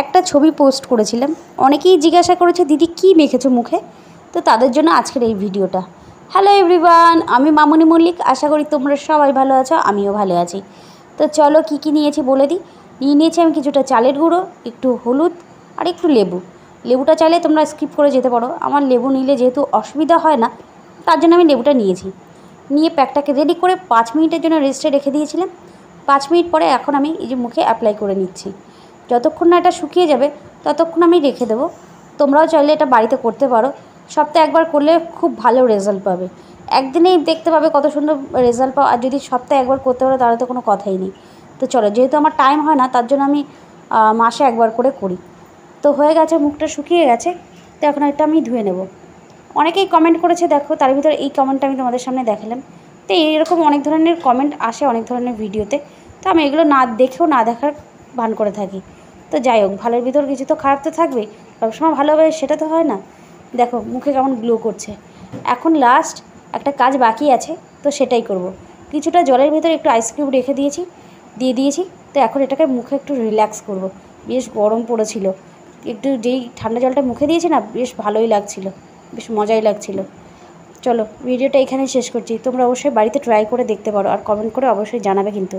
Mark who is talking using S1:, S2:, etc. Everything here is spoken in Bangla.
S1: একটা ছবি পোস্ট করেছিলাম, অনেকেই জিজ্ঞাসা করেছে দিদি কী মেখেছো মুখে, তো তাদের জন্য আজকের এই ভিডিওটা। হ্যালো এভরিওয়ান, আমি মামনি মল্লিক, আশা করি তোমরা সবাই ভালো আছো, আমিও ভালো আছি। তো চলো কী কী নিয়েছি বলে দিই। নিয়েছি আমি কিছুটা চালের গুঁড়ো, একটু হলুদ আর একটু লেবু। লেবুটা চাইলে তোমরা স্কিপ করে যেতে পারো, আমার লেবু নিলে যেহেতু অসুবিধা হয় না তার জন্য আমি লেবুটা নিয়েছি। নিয়ে প্যাকটাকে রেডি করে 5 মিনিটের জন্য রেস্টে রেখে দিয়েছিলাম। 5 মিনিট পরে এখন আমি এই যে মুখে অ্যাপ্লাই করে নিচ্ছি। যতক্ষণ না এটা শুকিয়ে যাবে ততক্ষণ আমি রেখে দেবো। তোমরাও চাইলে এটা বাড়িতে করতে পারো, সপ্তাহে একবার করলে খুব ভালো রেজাল্ট পাবে। একদিনেই দেখতে পাবে কত সুন্দর রেজাল্ট পাও, আর যদি সপ্তাহে একবার করতে পারো তাহলে তো কোনো কথাই নেই। তো চলো, যেহেতু আমার টাইম হয় না তার জন্য আমি মাসে একবার করে করি। তো হয়ে গেছে, মুখটা শুকিয়ে গেছে, তো এখন এটা আমি ধুয়ে নেব। অনেকেই কমেন্ট করেছে, দেখো তার ভিতরে এই কমেন্টটা আমি তোমাদের সামনে দেখালাম। তো এইরকম অনেক ধরনের কমেন্ট আসে অনেক ধরনের ভিডিওতে, তো আমি এগুলো না দেখেও না দেখার ভান করে থাকি। তো যাই হোক, ভালোর ভিতর কিছু তো খারাপ তো থাকবেই, সবসময় ভালো হবে সেটা তো হয় না। দেখো মুখে কেমন গ্লো করছে। এখন লাস্ট একটা কাজ বাকি আছে, তো সেটাই করব। কিছুটা জলের ভিতরে একটু আইসক্রিম রেখে দিয়েছি। তো এখন এটাকে মুখে একটু রিল্যাক্স করব। বেশ গরম পড়েছিল, একটু যেই ঠান্ডা জলটা মুখে দিয়েছি না, বেশ ভালোই লাগছিল, বেশ মজাই লাগছিল। চলো ভিডিওটা এখানেই শেষ করছি। তোমরা অবশ্যই বাড়িতে ট্রাই করে দেখতে পারো, আর কমেন্ট করে অবশ্যই জানাবে কিন্তু।